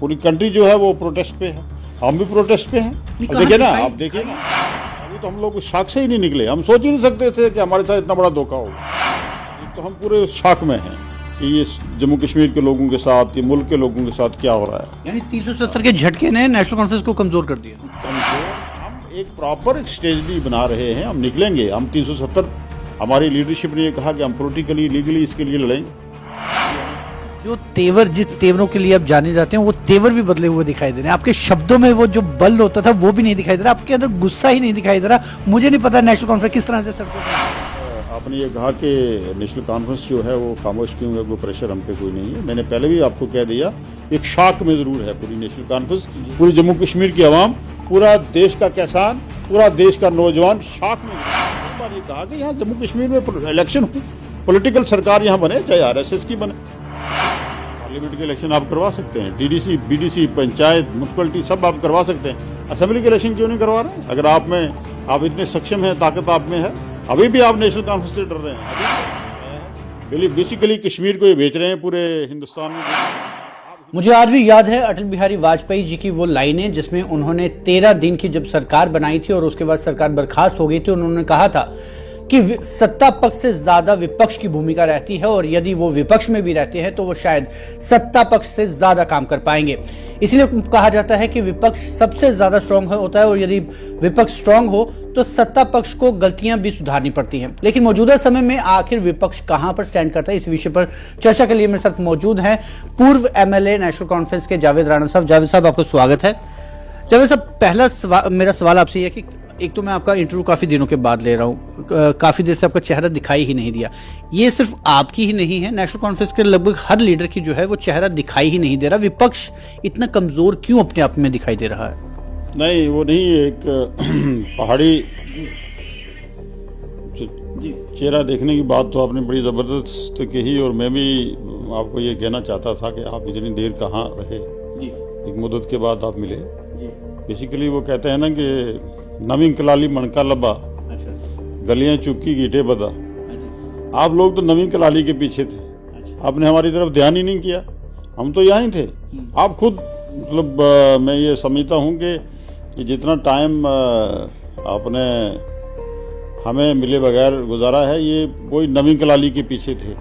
पूरी कंट्री जो है वो प्रोटेस्ट पे है, हम भी प्रोटेस्ट पे हैं। अब देखिए ना, आप देखिए ना, अभी तो हम लोग शाख से ही नहीं निकले। हम सोच ही नहीं सकते थे कि हमारे साथ इतना बड़ा धोखा होगा। तो हम पूरे शाख में हैं कि ये जम्मू कश्मीर के लोगों के साथ, ये मुल्क के लोगों के साथ क्या हो रहा है। यानी 370 के झटके ने नेशनल कॉन्फ्रेंस को कमजोर कर दिया। हम एक प्रॉपर स्ट्रेटजी बना रहे हैं, हम निकलेंगे। हम 370, हमारी लीडरशिप ने कहा कि हम पॉलिटिकली लीगली इसके लिए लड़ेंगे। जो तेवर, जिस तेवरों के लिए आप जाने जाते हैं, वो तेवर भी बदले हुए दिखाई दे रहे हैं। आपके शब्दों में वो जो बल होता था वो भी नहीं दिखाई दे रहा, आपके अंदर गुस्सा ही नहीं दिखाई दे रहा। मुझे नहीं पता नेशनल कॉन्फ्रेंस किस तरह से सड़कों पर। आपने ये कहा कि नेशनल कॉन्फ्रेंस जो है वो खामोश क्यों है, कोई प्रेशर हम पे कोई नहीं है। मैंने पहले भी आपको कह दिया, एक शाख में जरूर है पूरी नेशनल कॉन्फ्रेंस। पूरी जम्मू कश्मीर की आवाम, पूरा देश का किसान, पूरा देश का नौजवान शाख में। ये कहा कि यहाँ जम्मू कश्मीर में इलेक्शन हो, पॉलिटिकल सरकार यहाँ बने, चाहे RSS की बने। पार्लियामेंट के इलेक्शन आप करवा सकते हैं, DDC, BDC, पंचायत, म्यूनसिपलिटी सब आप करवा सकते हैं। असेंबली के इलेक्शन क्यों नहीं करवा रहे हैं? अगर आप इतने सक्षम हैं, ताकत आप में है, अभी भी आप नेशनल कॉन्फ्रेंस से डर रहे हैं। बेसिकली कश्मीर को ये बेच रहे हैं पूरे हिंदुस्तान में। मुझे आज भी याद है अटल बिहारी वाजपेयी जी की वो लाइनें, जिसमें उन्होंने 13 दिन की जब सरकार बनाई थी और उसके बाद सरकार बर्खास्त हो गई थी, उन्होंने कहा था कि सत्ता पक्ष से ज्यादा विपक्ष की भूमिका रहती है, और यदि वो विपक्ष में भी रहते हैं तो वो शायद सत्ता पक्ष से ज्यादा काम कर पाएंगे। इसलिए कहा जाता है कि विपक्ष सबसे ज्यादा स्ट्रांग होता है, और यदि विपक्ष स्ट्रांग हो तो सत्ता पक्ष को गलतियां भी सुधारनी पड़ती हैं। लेकिन मौजूदा समय में आखिर विपक्ष कहां पर स्टैंड करता है, इस विषय पर चर्चा के लिए मेरे साथ मौजूद हैं पूर्व MLA नेशनल कॉन्फ्रेंस के जावेद राणा साहब। जावेद साहब, आपको स्वागत है। जावेद साहब, पहला मेरा सवाल आपसे यह है कि एक तो मैं आपका इंटरव्यू काफ़ी दिनों के बाद ले रहा हूँ, काफ़ी देर से आपका चेहरा दिखाई ही नहीं दिया। ये सिर्फ आपकी ही नहीं है, नेशनल कॉन्फ्रेंस के लगभग हर लीडर की जो है वो चेहरा दिखाई ही नहीं दे रहा। विपक्ष इतना कमज़ोर क्यों अपने आप में दिखाई दे रहा है? नहीं, वो नहीं, एक पहाड़ी चेहरा देखने की बात तो आपने बड़ी ज़बरदस्त कही, और मैं भी आपको ये कहना चाहता था कि आप इतनी देर कहाँ रहे जी। एक मुद्दत के बाद आप मिले जी। बेसिकली वो कहते हैं ना कि नवी कलाली मणका लबा, अच्छा। गलियां चुकी गीटे बदा। अच्छा। आप लोग तो नवी कलाली के पीछे थे। अच्छा। आपने हमारी तरफ ध्यान ही नहीं किया, हम तो यहाँ ही थे। आप खुद, मतलब मैं ये समझता हूँ कि जितना टाइम आपने हमें मिले बगैर गुजारा है, ये वही नवी कलाली के पीछे थे।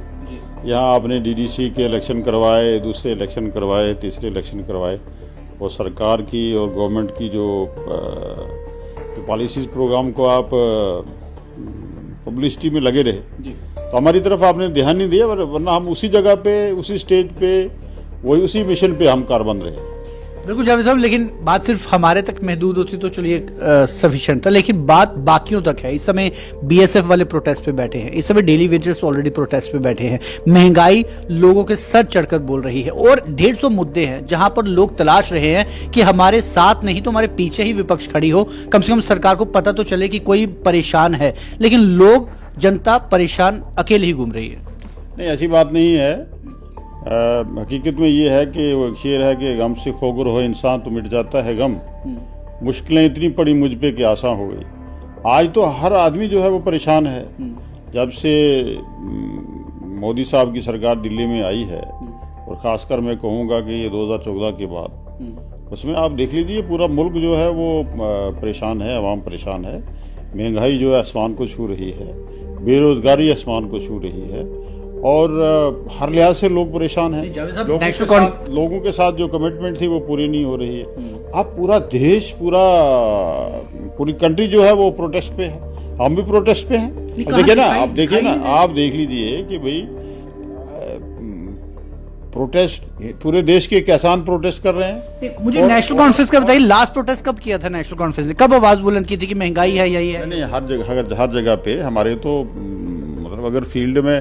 यहाँ आपने DDC के इलेक्शन करवाए, दूसरे इलेक्शन करवाए, तीसरे इलेक्शन करवाए, और सरकार की और गवर्नमेंट की जो पॉलिसीज प्रोग्राम को आप पब्लिसिटी में लगे रहे, तो हमारी तरफ आपने ध्यान नहीं दिया, वरना हम उसी जगह पे, उसी स्टेज पे, वही उसी मिशन पे हम कारबंद रहे। बिल्कुल जावेद साहब, लेकिन बात सिर्फ हमारे तक महदूद होती तो चलिए सफिशिएंट था, लेकिन बात बाकियों तक है। इस समय BSF वाले प्रोटेस्ट पे बैठे हैं, इस समय डेली वेजर्स ऑलरेडी प्रोटेस्ट पे बैठे हैं, महंगाई लोगों के सर चढ़कर बोल रही है, और 150 मुद्दे हैं जहां पर लोग तलाश रहे हैं कि हमारे साथ नहीं तो हमारे पीछे ही विपक्ष खड़ी हो, कम से कम सरकार को पता तो चले कि कोई परेशान है। लेकिन लोग, जनता परेशान अकेले ही घूम रही है। नहीं, ऐसी बात नहीं है। हकीकत में ये है कि वो एक शेर है कि गम से खोगर हो इंसान तो मिट जाता है गम, मुश्किलें इतनी पड़ी मुझ पे कि आसान हो गई। आज तो हर आदमी जो है वो परेशान है। जब से मोदी साहब की सरकार दिल्ली में आई है, और ख़ासकर मैं कहूँगा कि ये 2014 के बाद, उसमें आप देख लीजिए पूरा मुल्क जो है वो परेशान है, आवाम परेशान है। महंगाई जो है आसमान को छू रही है, बेरोजगारी आसमान को छू रही है, और हर लिहाज से लोग परेशान हैं। लोगों के साथ जो कमिटमेंट थी वो पूरी नहीं हो रही है। अब पूरा देश, पूरी कंट्री जो है वो प्रोटेस्ट पे है, हम भी प्रोटेस्ट पे हैं। देखिए ना, आप देख लीजिए कि भाई प्रोटेस्ट पूरे देश के किसान प्रोटेस्ट कर रहे हैं। मुझे नेशनल कॉन्फ्रेंस का बताइए, लास्ट प्रोटेस्ट कब किया था नेशनल कॉन्फ्रेंस ने? कब आवाज बुलंद की थी कि महंगाई है, यही है? नहीं, हर जगह पे हमारे तो, मतलब अगर फील्ड में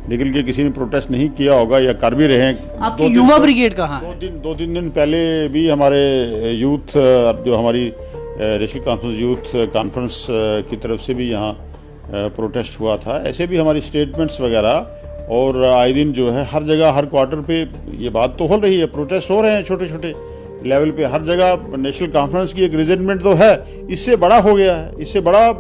निकल के किसी ने प्रोटेस्ट नहीं किया होगा या कर भी रहे हैं। आपकी युवा ब्रिगेड कहाँ है? दो तीन दिन पहले भी हमारे यूथ, जो हमारी नेशनल कॉन्फ्रेंस यूथ कॉन्फ्रेंस की तरफ से भी यहाँ प्रोटेस्ट हुआ था। ऐसे भी हमारी स्टेटमेंट्स वगैरह, और आए दिन जो है हर जगह, हर क्वार्टर पे ये बात तो हो रही है, प्रोटेस्ट हो रहे हैं छोटे छोटे लेवल पे हर जगह। नेशनल कॉन्फ्रेंस की एक रिजल्टमेंट तो है, इससे बड़ा हो गया है, इससे बड़ा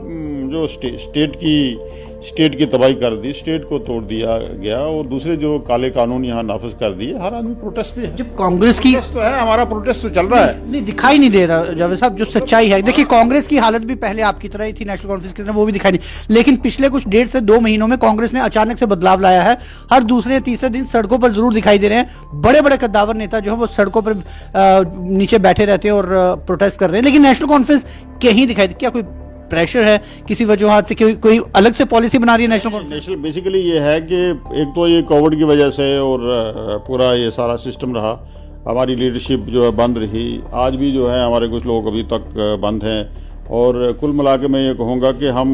जो स्टेट की स्टेट की तबाही कर दी, स्टेट को तोड़ दिया गया और दूसरे जो काले कानून यहाँ नाफिज कर दिए। हर आदमी प्रोटेस्ट भी है, जब कांग्रेस की प्रोटेस्ट तो है, हमारा प्रोटेस्ट तो चल रहा है। नहीं दिखाई नहीं दे रहा जावेद साहब, जो सच्चाई है देखिए, कांग्रेस की हालत भी पहले आपकी तरह ही थी, नेशनल कॉन्फ्रेंस की तरह, वो भी दिखाई नहीं। लेकिन पिछले कुछ 1.5 से 2 महीनों में कांग्रेस ने अचानक से बदलाव लाया है। हर दूसरे तीसरे दिन सड़कों पर जरूर दिखाई दे रहे हैं। बड़े बड़े कद्दावर नेता जो है वो सड़कों पर नीचे बैठे रहते हैं और प्रोटेस्ट कर रहे हैं, लेकिन नेशनल कॉन्फ्रेंस कहीं दिखाई दे। क्या कोई प्रेशर है किसी वजूहत से, कोई अलग से पॉलिसी बना रही है नेशनल कॉन्फ्रेंस? नेशनल बेसिकली ये है कि एक तो ये कोविड की वजह से और पूरा ये सारा सिस्टम रहा, हमारी लीडरशिप जो है बंद रही। आज भी जो है हमारे कुछ लोग अभी तक बंद हैं और कुल मिला के मैं ये कहूँगा कि हम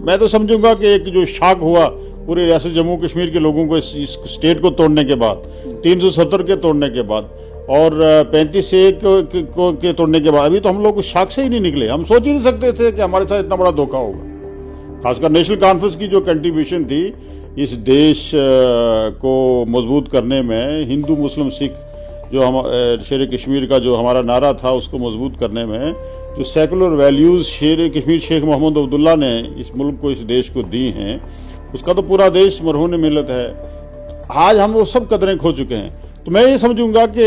मैं तो समझूंगा कि एक जो शॉक हुआ पूरे रियासत जम्मू कश्मीर के लोगों को इस स्टेट को तोड़ने के बाद, 370 के तोड़ने के बाद और 35 से 1 के तोड़ने के बाद, अभी तो हम लोग शॉक से ही नहीं निकले। हम सोच ही नहीं सकते थे कि हमारे साथ इतना बड़ा धोखा होगा। खासकर नेशनल कॉन्फ्रेंस की जो कंट्रीब्यूशन थी इस देश को मजबूत करने में, हिंदू मुस्लिम सिख जो हम शेर कश्मीर का जो हमारा नारा था उसको मजबूत करने में, जो सेकुलर वैल्यूज़ शेर कश्मीर शेख मोहम्मद अब्दुल्ला ने इस मुल्क को, इस देश को दी हैं, उसका तो पूरा देश मरहून मिलत है। आज हम वो सब कदरें खो चुके हैं। तो मैं ये समझूंगा कि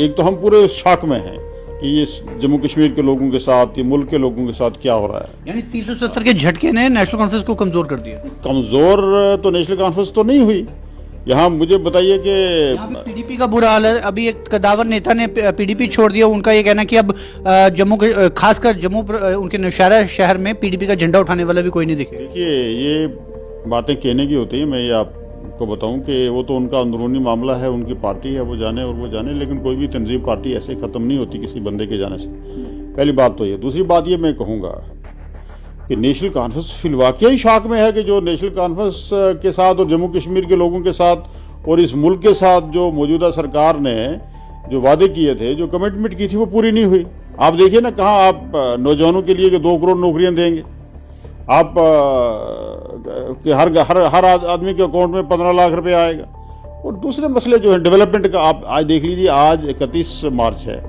एक तो हम पूरे शॉक में हैं कि ये जम्मू कश्मीर के लोगों के साथ, ये मुल्क के लोगों के साथ क्या हो रहा है। यानी 370 के झटके ने नेशनल कॉन्फ्रेंस को कमजोर कर दिया। कमजोर तो नेशनल कॉन्फ्रेंस तो नहीं हुई। यहाँ मुझे बताइए कि पीडीपी का बुरा हाल है। अभी एक कदावर नेता ने पीडीपी छोड़ दिया। उनका ये कहना कि अब जम्मू के, खासकर जम्मू उनके नौशहरा शहर में पीडीपी का झंडा उठाने वाला भी कोई नहीं दिखे। देखिए ये बातें कहने की होती है। मैं ये आपको बताऊं कि वो तो उनका अंदरूनी मामला है, उनकी पार्टी है, वो जाने और वो जाने। लेकिन कोई भी तंजीम पार्टी ऐसे ख़त्म नहीं होती किसी बंदे के जाने से। पहली बात तो ये। दूसरी बात ये मैं कहूँगा कि नेशनल कॉन्फ्रेंस फिलवाकिया ही शॉक में है कि जो नेशनल कॉन्फ्रेंस के साथ और जम्मू कश्मीर के लोगों के साथ और इस मुल्क के साथ जो मौजूदा सरकार ने जो वादे किए थे, जो कमिटमेंट की थी, वो पूरी नहीं हुई। आप देखिए ना, कहाँ आप नौजवानों के लिए 2 करोड़ नौकरियां देंगे आप, कि हर आदमी के अकाउंट में 15 लाख रुपए आएगा। और दूसरे मसले जो है डेवलपमेंट का, आप आज देख लीजिए, आज 31 मार्च है।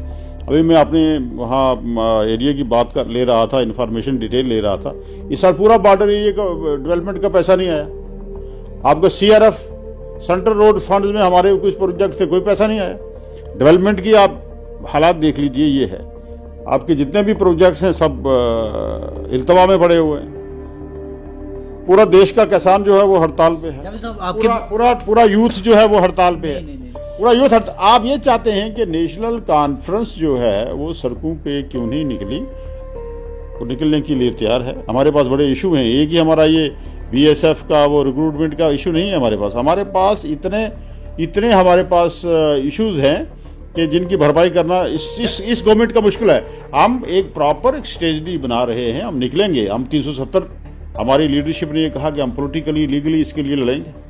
अभी मैं अपने वहाँ एरिया की बात ले रहा था, इंफॉर्मेशन डिटेल ले रहा था। इस साल पूरा बॉर्डर एरिया का डेवलपमेंट का पैसा नहीं आया। आपका CRF सेंट्रल रोड फंड्स में हमारे कुछ प्रोजेक्ट से कोई पैसा नहीं आया। डेवलपमेंट की आप हालात देख लीजिए, ये है। आपके जितने भी प्रोजेक्ट्स हैं सब इल्तवा में पड़े हुए हैं। पूरा देश का किसान जो है वो हड़ताल पे है। पूरा यूथ जो है वो हड़ताल पे है। पूरा यूथ आप ये चाहते हैं कि नेशनल कॉन्फ्रेंस जो है वो सड़कों पे क्यों नहीं निकली? वो निकलने के लिए तैयार है। हमारे पास बड़े इशू हैं। एक ही हमारा ये BSF का वो रिक्रूटमेंट का इशू नहीं है हमारे पास इतने हमारे पास इश्यूज हैं कि जिनकी भरपाई करना इस गवर्नमेंट का मुश्किल है। हम एक प्रॉपर एक स्ट्रेटजी बना रहे हैं। हम निकलेंगे। हम 370, हमारी लीडरशिप ने ये कहा कि हम पॉलिटिकली लीगली इसके लिए लड़ेंगे।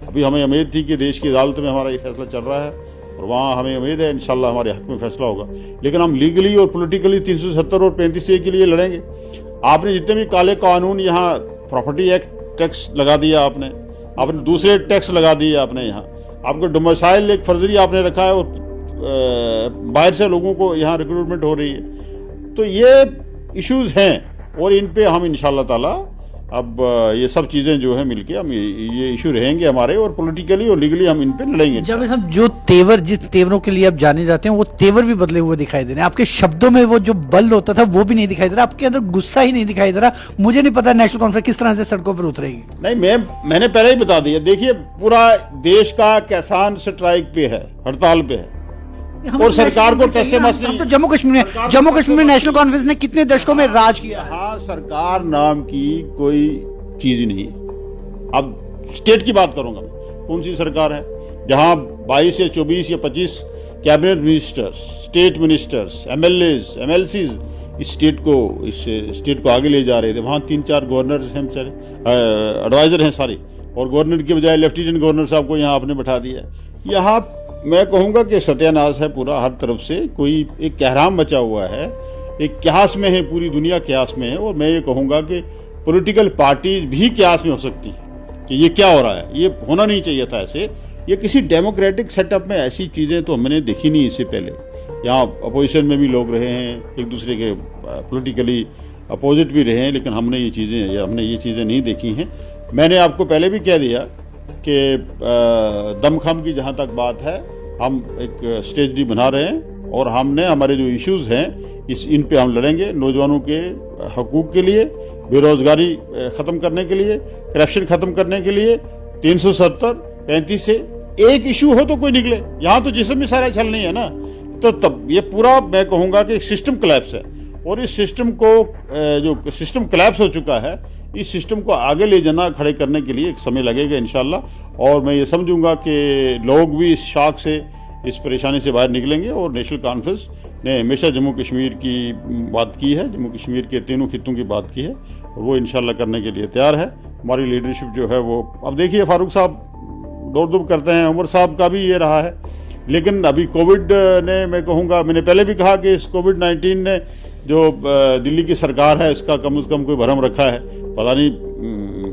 अभी हमें उम्मीद थी कि देश की अदालत में हमारा ये फैसला चल रहा है और वहाँ हमें उम्मीद है इंशाल्लाह हमारे हक में फैसला होगा। लेकिन हम लीगली और पॉलिटिकली 370 और 35A के लिए लड़ेंगे। आपने जितने भी काले कानून, यहाँ प्रॉपर्टी एक्ट टैक्स लगा दिया, आपने दूसरे टैक्स लगा दिए, आपने यहाँ आपको डोमिसाइल एक फर्जरी आपने रखा है और बाहर से लोगों को यहाँ रिक्रूटमेंट हो रही है। तो ये इश्यूज हैं और इन पे हम इंशाल्लाह ताला अब ये सब चीजें जो है मिलके हम ये इशू रहेंगे हमारे, और पॉलिटिकली और लीगली हम इन पे लड़ेंगे। जावेद साहब, जो तेवर, जिस तेवरों के लिए आप जाने जाते हैं, वो तेवर भी बदले हुए दिखाई दे रहे हैं। आपके शब्दों में वो जो बल होता था वो भी नहीं दिखाई दे रहा। आपके अंदर गुस्सा ही नहीं दिखाई दे रहा। मुझे नहीं पता नेशनल कॉन्फ्रेंस किस तरह से सड़कों पर उतरेगी। नहीं, मैंने पहले ही बता दिया। देखिए, पूरा देश का किसान स्ट्राइक पे है, हड़ताल पे है और सरकार को टस से मस नहीं। तो जम्मू कश्मीर में नेशनल कॉन्फ्रेंस ने कितने दशकों में राज किया? हाँ, सरकार नाम की कोई चीज नहीं है। अब स्टेट की बात करूंगा मैं, कौन सी सरकार है जहां 22 या 24 या 25 cabinet ministers, state ministers, MLAs, MLCs इस स्टेट को आगे ले जा रहे थे। वहां 3-4 गवर्नर्स हैं, बेचारे एडवाइजर हैं सारे, और गवर्नर के बजाय लेफ्टिनेंट गवर्नर साहब को यहाँ आपने बैठा दिया। यहाँ मैं कहूँगा कि सत्यानाश है पूरा, हर तरफ से कोई एक कहराम मचा हुआ है, एक क्यास में है, पूरी दुनिया क्यास में है। और मैं ये कहूँगा कि पॉलिटिकल पार्टीज भी क्यास में हो सकती है कि ये क्या हो रहा है, ये होना नहीं चाहिए था ऐसे। ये किसी डेमोक्रेटिक सेटअप में ऐसी चीज़ें तो हमने देखी नहीं इससे पहले। यहाँ अपोजिशन में भी लोग रहे हैं, एक दूसरे के पॉलिटिकली अपोजिट भी रहे हैं, लेकिन हमने ये चीज़ें नहीं देखी हैं। मैंने आपको पहले भी कह दिया कि दमखम की जहाँ तक बात है, हम एक स्ट्रेटजी बना रहे हैं और हमने हमारे जो इश्यूज़ हैं इन पे हम लड़ेंगे। नौजवानों के हकूक़ के लिए, बेरोज़गारी ख़त्म करने के लिए, करप्शन ख़त्म करने के लिए 370, 35 से एक इशू हो तो कोई निकले। यहाँ तो जिसम भी सारा छल नहीं है ना, तो तब ये पूरा मैं कहूँगा कि सिस्टम कोलैप्स है। और इस सिस्टम को जो सिस्टम कोलैप्स हो चुका है, इस सिस्टम को आगे ले जाना, खड़े करने के लिए एक समय लगेगा इंशाल्लाह। और मैं ये समझूंगा कि लोग भी इस शॉक से, इस परेशानी से बाहर निकलेंगे। और नेशनल कॉन्फ्रेंस ने हमेशा जम्मू कश्मीर की बात की है, जम्मू कश्मीर के तीनों खित्तों की बात की है, और वो इंशाल्लाह करने के लिए तैयार है। हमारी लीडरशिप जो है वो, अब देखिए फारूक साहब दौड़ धूप करते हैं, उमर साहब का भी ये रहा है, लेकिन अभी कोविड ने, मैं कहूँगा, मैंने पहले भी कहा कि इस कोविड-19 ने जो दिल्ली की सरकार है, इसका कम से कम कोई भरम रखा है। पता नहीं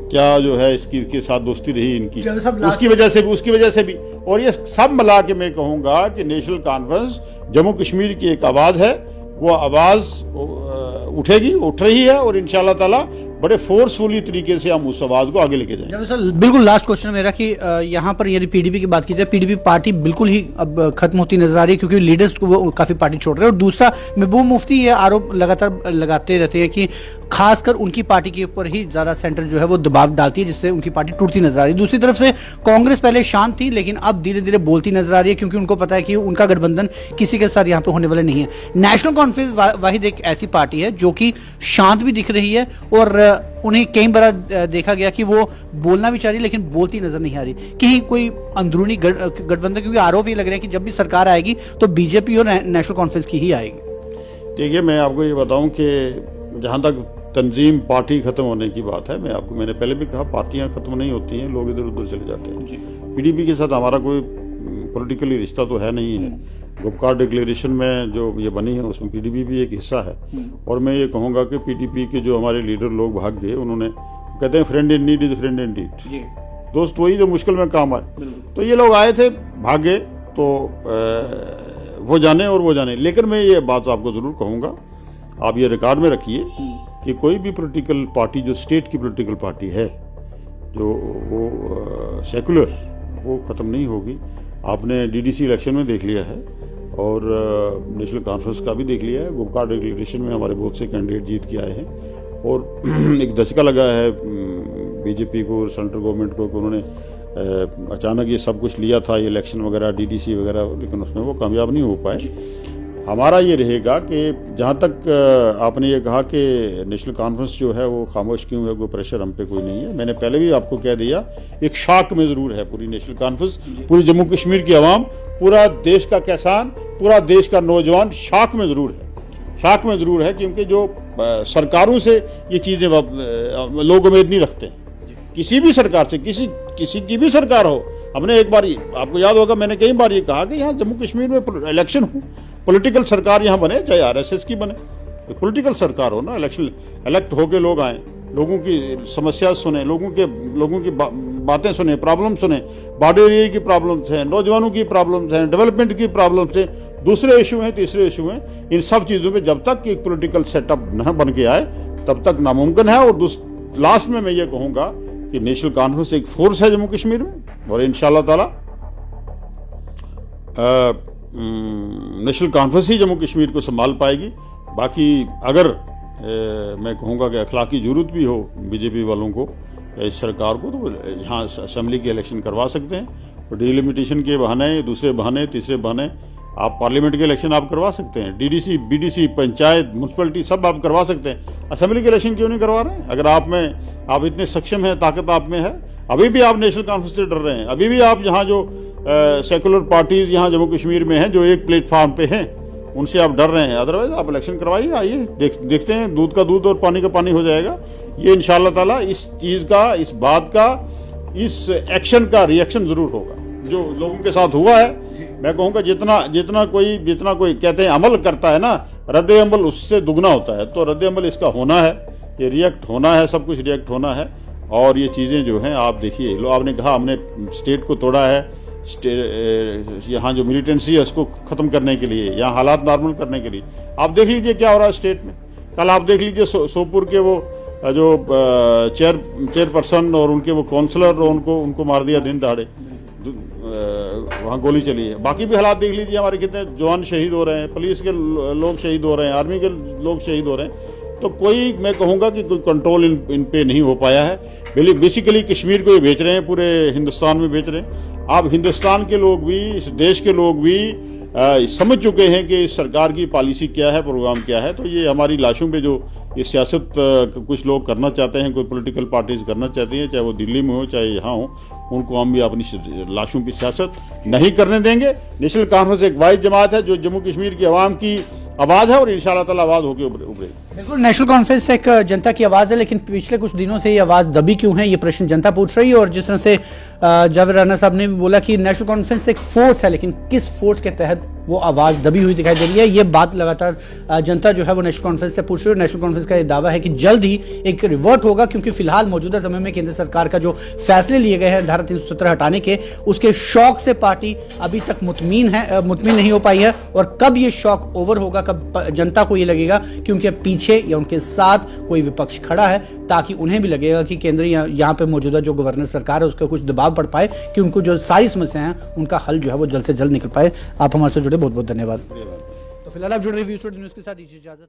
क्या जो है इसके साथ दोस्ती रही इनकी, उसकी वजह से भी। और ये सब मिला के मैं कहूँगा कि नेशनल कॉन्फ्रेंस जम्मू कश्मीर की एक आवाज़ है, वो आवाज़ उठेगी, उठ रही है, और इंशाल्लाह ताला बड़े फोर्सफुली तरीके से हम उस आवाज को आगे लेके जाएंगे। सर बिल्कुल लास्ट क्वेश्चन मेरा कि यहाँ पर यदि पीडीपी की बात की जाए, पीडीपी पार्टी बिल्कुल ही अब खत्म होती नजर आ रही है, क्योंकि लीडर्स को वो काफी पार्टी छोड़ रहे हैं। और दूसरा, महबूब मुफ्ती ये आरोप लगातार लगाते रहते हैं कि खासकर उनकी पार्टी के ऊपर ही ज्यादा सेंटर जो है वो दबाव डालती है, जिससे उनकी पार्टी टूटती नजर आ रही है। दूसरी तरफ से कांग्रेस पहले शांत थी, लेकिन अब धीरे धीरे बोलती नजर आ रही है, क्योंकि उनको पता है कि उनका गठबंधन किसी के साथ यहाँ पे होने वाला नहीं है। नेशनल कॉन्फ्रेंस वाहिद एक ऐसी पार्टी है जो कि शांत भी दिख रही है, और उन्हें कई बार देखा गया कि वो बोलना भी चाह रही, लेकिन बोलती नजर नहीं आ रही। कहीं कोई अंदरूनी गठबंधन, क्योंकि आरोप ये लग रहा है कि जब भी सरकार आएगी तो बीजेपी और नेशनल कॉन्फ्रेंस की ही आएगी। देखिए, मैं आपको ये बताऊं कि जहां तक तंजीम, पार्टी खत्म होने की बात है, मैंने पहले भी कहा, पार्टियां खत्म नहीं होती हैं, लोग इधर उधर चले जाते हैं। पीडीपी के साथ हमारा कोई पॉलिटिकली रिश्ता तो है नहीं है। गुपकार डिक्लेरेशन में जो ये बनी है उसमें पीडीपी भी एक हिस्सा है। और मैं ये कहूँगा कि पीडीपी के जो हमारे लीडर लोग भाग गए, उन्होंने, कहते हैं friend in need is friend in deed, दोस्त वही जो मुश्किल में काम आए। तो ये लोग आए थे, भाग गए, तो वो जाने। लेकिन मैं ये बात आपको जरूर कहूँगा, आप ये रिकॉर्ड में रखिए कि कोई भी पॉलिटिकल पार्टी जो स्टेट की पॉलिटिकल पार्टी है, जो वो सेकुलर, वो ख़त्म नहीं होगी। आपने डीडीसी इलेक्शन में देख लिया है, और नेशनल कॉन्फ्रेंस का भी देख लिया है। गुपकार डिक्लेरेशन में हमारे बहुत से कैंडिडेट जीत के आए हैं, और एक धचका लगा है बीजेपी को और सेंट्रल गवर्नमेंट को कि उन्होंने अचानक ये सब कुछ लिया था, ये इलेक्शन वगैरह, डीडीसी वगैरह, लेकिन उसमें वो कामयाब नहीं हो पाए। हमारा ये रहेगा कि जहाँ तक आपने ये कहा कि नेशनल कॉन्फ्रेंस जो है वो खामोश क्यों है, कोई प्रेशर हम पे कोई नहीं है। मैंने पहले भी आपको कह दिया, एक शॉक में ज़रूर है पूरी नेशनल कॉन्फ्रेंस, पूरी जम्मू कश्मीर की आवाम, पूरा देश का किसान, पूरा देश का नौजवान शॉक में ज़रूर है, क्योंकि जो सरकारों से ये चीज़ें लोग उम्मीद नहीं रखते, किसी भी सरकार से, किसी की भी सरकार हो। हमने एक बार, आपको याद होगा, मैंने कई बार ये कहा कि यहाँ जम्मू कश्मीर में इलेक्शन हो, पॉलिटिकल सरकार यहाँ बने, चाहे आरएसएस की बने, पॉलिटिकल सरकार हो ना, इलेक्ट होके लोग आए, लोगों की समस्या सुने, लोगों की बातें सुने, प्रॉब्लम सुने, बॉर्डर एरिया की प्रॉब्लम्स हैं, नौजवानों की प्रॉब्लम्स हैं, डेवलपमेंट की प्रॉब्लम्स हैं, दूसरे इशू हैं, तीसरे इशू हैं। इन सब चीज़ों में जब तक एक पॉलिटिकल सेटअप न बन के आए, तब तक नामुमकिन है। और लास्ट में मैं ये कहूँगा कि नेशनल कॉन्फ्रेंस एक फोर्स है जम्मू कश्मीर में, और इंशाल्लाह ताला नेशनल कॉन्फ्रेंस ही जम्मू कश्मीर को संभाल पाएगी। बाकी अगर मैं कहूँगा कि अखलाकी जरूरत भी हो बीजेपी वालों को, इस सरकार को, तो यहाँ असेंबली के इलेक्शन करवा सकते हैं, और डिलिमिटेशन के बहाने, दूसरे बहाने, तीसरे बहाने आप पार्लियामेंट के इलेक्शन आप करवा सकते हैं, डीडीसी, बीडीसी, पंचायत, म्यूनसिपलिटी सब आप करवा सकते हैं। असेंबली के इलेक्शन क्यों नहीं करवा रहे हैं? अगर आप इतने सक्षम हैं, ताकत आप में है, अभी भी आप नेशनल कॉन्फ्रेंस से डर रहे हैं, अभी भी आप यहाँ जो सेकुलर पार्टीज यहाँ जम्मू कश्मीर में हैं, जो एक प्लेटफॉर्म पे हैं, उनसे आप डर रहे हैं। अदरवाइज आप इलेक्शन करवाइए, आइए देखते हैं, दूध का दूध और पानी का पानी हो जाएगा। ये इंशाल्लाह ताला इस चीज़ का, इस बात का, इस एक्शन का रिएक्शन जरूर होगा जो लोगों के साथ हुआ है। मैं कहूँगा जितना कोई कहते हैं अमल करता है ना, रद्द अमल उससे दुगना होता है। तो रद्द अमल इसका होना है, ये रिएक्ट होना है, सब कुछ रिएक्ट होना है। और ये चीज़ें जो हैं आप देखिए, आपने कहा हमने स्टेट को तोड़ा है, यहाँ जो मिलिटेंसी है उसको ख़त्म करने के लिए, यहाँ हालात नॉर्मल करने के लिए। आप देख लीजिए क्या हो रहा है स्टेट में। कल आप देख लीजिए सोपुर के वो जो चेयरपर्सन और उनके वो काउंसलर, उनको मार दिया दिन दहाड़े, वहाँ गोली चली है। बाकी भी हालात देख लीजिए, हमारे कितने जवान शहीद हो रहे हैं, पुलिस के लोग शहीद हो रहे हैं, आर्मी के लोग शहीद हो रहे हैं। तो कोई, मैं कहूँगा कि कोई कंट्रोल इन पे नहीं हो पाया है। बेसिकली कश्मीर को ये बेच रहे हैं, पूरे हिंदुस्तान में बेच रहे हैं। अब हिंदुस्तान के लोग भी, इस देश के लोग भी समझ चुके हैं कि सरकार की पॉलिसी क्या है, प्रोग्राम क्या है। तो ये हमारी लाशों पे जो ये सियासत कुछ लोग करना चाहते हैं, कोई पॉलिटिकल पार्टीज करना चाहती हैं, चाहे वो दिल्ली में हो चाहे यहाँ हो, उनको हम भी अपनी लाशों की सियासत नहीं करने देंगे। नेशनल कॉन्फ्रेंस एक वाहिद जमात है जो जम्मू कश्मीर की आवाम की आवाज़ है और इंशाअल्लाह ताला आवाज़ होकर उभरेगी। बिल्कुल, नेशनल कॉन्फ्रेंस एक जनता की आवाज़ है, लेकिन पिछले कुछ दिनों से ये आवाज़ दबी क्यों है, ये प्रश्न जनता पूछ रही है। और जिस तरह से जावेद राणा साहब ने भी बोला कि नेशनल कॉन्फ्रेंस एक फोर्स है, लेकिन किस फोर्स के तहत वो आवाज़ दबी हुई दिखाई दे रही है, ये बात लगातार जनता जो है वो नेशनल कॉन्फ्रेंस से पूछ रही है। नेशनल कॉन्फ्रेंस का ये दावा है कि जल्द ही एक रिवर्ट होगा, क्योंकि फिलहाल मौजूदा समय में केंद्र सरकार का जो फैसले लिए गए हैं धारा 370 हटाने के, उसके शौक से पार्टी अभी तक मुतमिन नहीं हो पाई है। और कब ये शौक ओवर होगा, कब जनता को ये लगेगा कि उनके पीछे या उनके साथ कोई विपक्ष खड़ा है, ताकि उन्हें भी लगेगा कि केंद्र यहाँ पे मौजूदा जो गवर्नर सरकार है उसका कुछ दबाव पड़ पाए कि उनको जो सारी समस्याएं हैं उनका हल जो है वो जल्द से जल्द निकल पाए। आप हमारे से जुड़े बहुत बहुत धन्यवाद। तो फिलहाल आप जुड़ रहे न्यूज़ के साथ, दीजिए इजाजत।